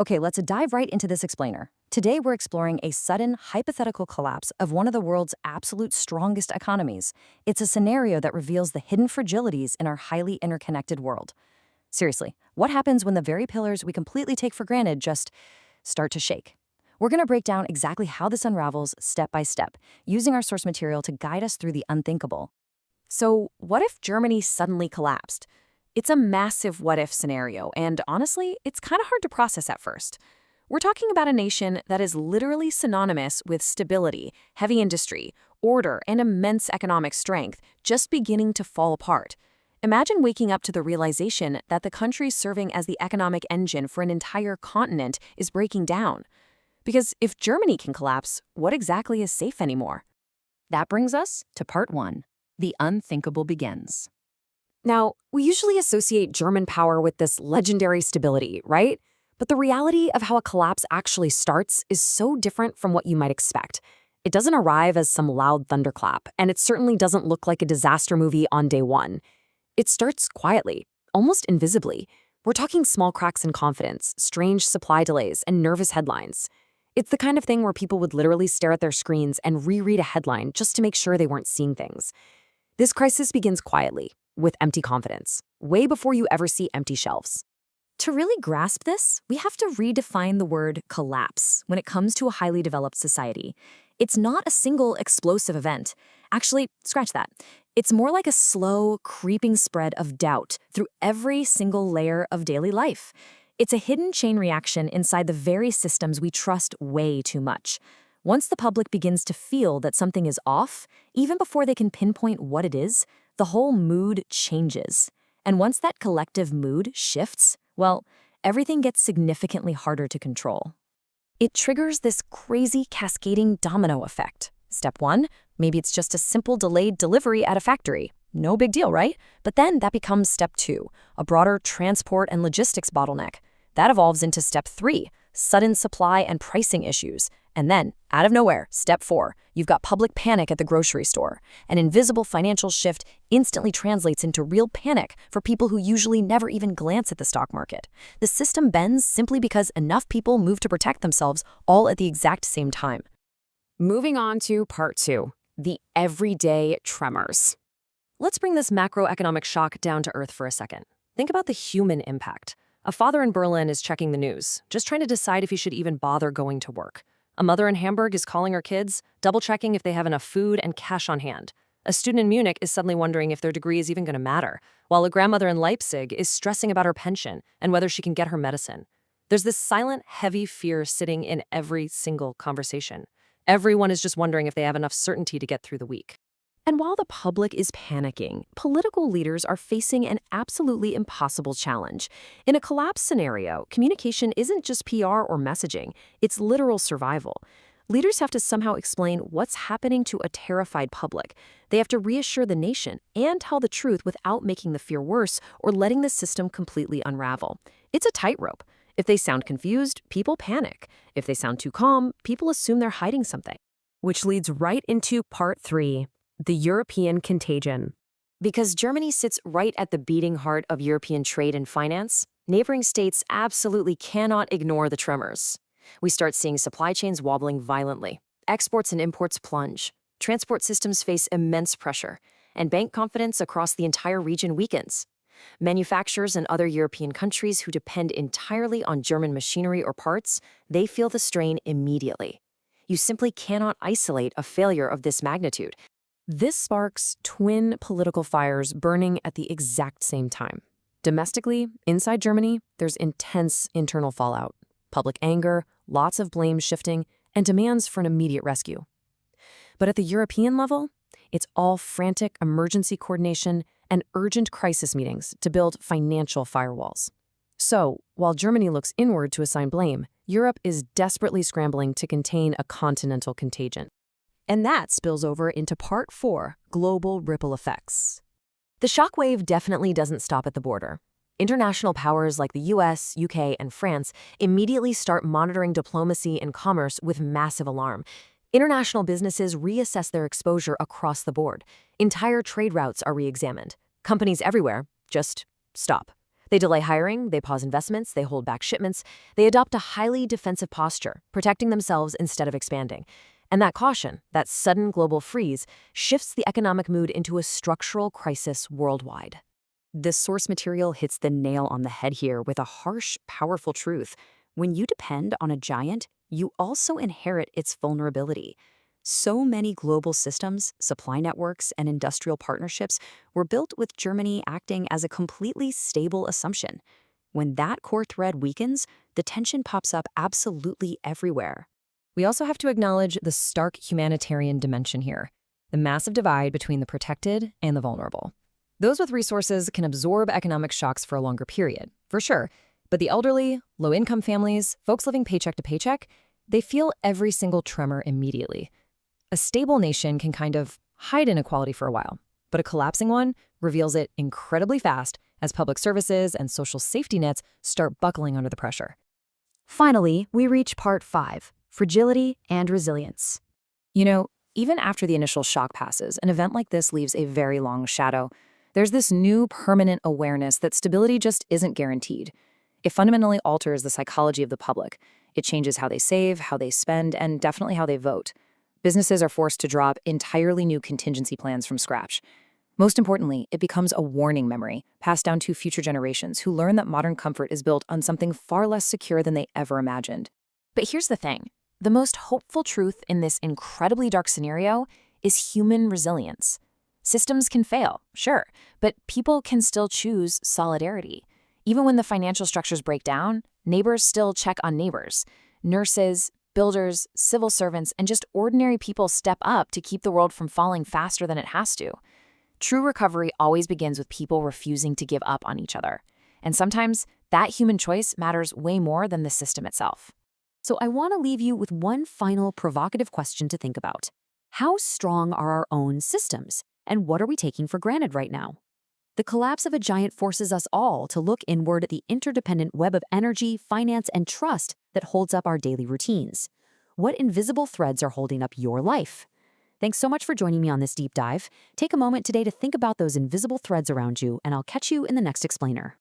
Okay, let's dive right into this explainer. Today, we're exploring a sudden, hypothetical collapse of one of the world's absolute strongest economies. It's a scenario that reveals the hidden fragilities in our highly interconnected world. Seriously, what happens when the very pillars we completely take for granted just start to shake? We're going to break down exactly how this unravels step by step, using our source material to guide us through the unthinkable. So, what if Germany suddenly collapsed? It's a massive what if scenario, and honestly, it's kind of hard to process at first. We're talking about a nation that is literally synonymous with stability, heavy industry, order, and immense economic strength just beginning to fall apart. Imagine waking up to the realization that the country serving as the economic engine for an entire continent is breaking down. Because if Germany can collapse, what exactly is safe anymore? That brings us to part one. The unthinkable begins. Now, we usually associate German power with this legendary stability, right? But the reality of how a collapse actually starts is so different from what you might expect. It doesn't arrive as some loud thunderclap, and it certainly doesn't look like a disaster movie on day one. It starts quietly, almost invisibly. We're talking small cracks in confidence, strange supply delays, and nervous headlines. It's the kind of thing where people would literally stare at their screens and reread a headline just to make sure they weren't seeing things. This crisis begins quietly, with empty confidence, way before you ever see empty shelves. To really grasp this, we have to redefine the word collapse when it comes to a highly developed society. It's not a single explosive event. Actually, scratch that. It's more like a slow, creeping spread of doubt through every single layer of daily life. It's a hidden chain reaction inside the very systems we trust way too much. Once the public begins to feel that something is off, even before they can pinpoint what it is, the whole mood changes. And once that collective mood shifts, well, everything gets significantly harder to control. It triggers this crazy cascading domino effect. Step one, maybe it's just a simple delayed delivery at a factory. No big deal, right? But then that becomes step two, a broader transport and logistics bottleneck. That evolves into step three, sudden supply and pricing issues. And then, out of nowhere, step four, you've got public panic at the grocery store. An invisible financial shift instantly translates into real panic for people who usually never even glance at the stock market. The system bends simply because enough people move to protect themselves all at the exact same time. Moving on to part two, the everyday tremors. Let's bring this macroeconomic shock down to earth for a second. Think about the human impact. A father in Berlin is checking the news, just trying to decide if he should even bother going to work. A mother in Hamburg is calling her kids, double-checking if they have enough food and cash on hand. A student in Munich is suddenly wondering if their degree is even going to matter, while a grandmother in Leipzig is stressing about her pension and whether she can get her medicine. There's this silent, heavy fear sitting in every single conversation. Everyone is just wondering if they have enough certainty to get through the week. And while the public is panicking, political leaders are facing an absolutely impossible challenge. In a collapse scenario, communication isn't just PR or messaging, it's literal survival. Leaders have to somehow explain what's happening to a terrified public. They have to reassure the nation and tell the truth without making the fear worse or letting the system completely unravel. It's a tightrope. If they sound confused, people panic. If they sound too calm, people assume they're hiding something. Which leads right into part three. The European contagion. Because Germany sits right at the beating heart of European trade and finance, neighboring states absolutely cannot ignore the tremors. We start seeing supply chains wobbling violently. Exports and imports plunge. Transport systems face immense pressure, and bank confidence across the entire region weakens. Manufacturers in other European countries who depend entirely on German machinery or parts, they feel the strain immediately. You simply cannot isolate a failure of this magnitude. This sparks twin political fires burning at the exact same time. Domestically, inside Germany, there's intense internal fallout, public anger, lots of blame shifting, and demands for an immediate rescue. But at the European level, it's all frantic emergency coordination and urgent crisis meetings to build financial firewalls. So, while Germany looks inward to assign blame, Europe is desperately scrambling to contain a continental contagion. And that spills over into part four, global ripple effects. The shockwave definitely doesn't stop at the border. International powers like the US, UK, and France immediately start monitoring diplomacy and commerce with massive alarm. International businesses reassess their exposure across the board. Entire trade routes are re-examined. Companies everywhere just stop. They delay hiring, they pause investments, they hold back shipments, they adopt a highly defensive posture, protecting themselves instead of expanding. And that caution, that sudden global freeze, shifts the economic mood into a structural crisis worldwide. This source material hits the nail on the head here with a harsh, powerful truth. When you depend on a giant, you also inherit its vulnerability. So many global systems, supply networks, and industrial partnerships were built with Germany acting as a completely stable assumption. When that core thread weakens, the tension pops up absolutely everywhere. We also have to acknowledge the stark humanitarian dimension here, the massive divide between the protected and the vulnerable. Those with resources can absorb economic shocks for a longer period, for sure, but the elderly, low-income families, folks living paycheck to paycheck, they feel every single tremor immediately. A stable nation can kind of hide inequality for a while, but a collapsing one reveals it incredibly fast as public services and social safety nets start buckling under the pressure. Finally, we reach part 5, fragility and resilience. You know, even after the initial shock passes, an event like this leaves a very long shadow. There's this new permanent awareness that stability just isn't guaranteed. It fundamentally alters the psychology of the public. It changes how they save, how they spend, and definitely how they vote. Businesses are forced to drop entirely new contingency plans from scratch. Most importantly, it becomes a warning memory, passed down to future generations who learn that modern comfort is built on something far less secure than they ever imagined. But here's the thing. The most hopeful truth in this incredibly dark scenario is human resilience. Systems can fail, sure, but people can still choose solidarity. Even when the financial structures break down, neighbors still check on neighbors. Nurses, builders, civil servants, and just ordinary people step up to keep the world from falling faster than it has to. True recovery always begins with people refusing to give up on each other. And sometimes that human choice matters way more than the system itself. So I want to leave you with one final provocative question to think about. How strong are our own systems? And what are we taking for granted right now? The collapse of a giant forces us all to look inward at the interdependent web of energy, finance, and trust that holds up our daily routines. What invisible threads are holding up your life? Thanks so much for joining me on this deep dive. Take a moment today to think about those invisible threads around you, and I'll catch you in the next explainer.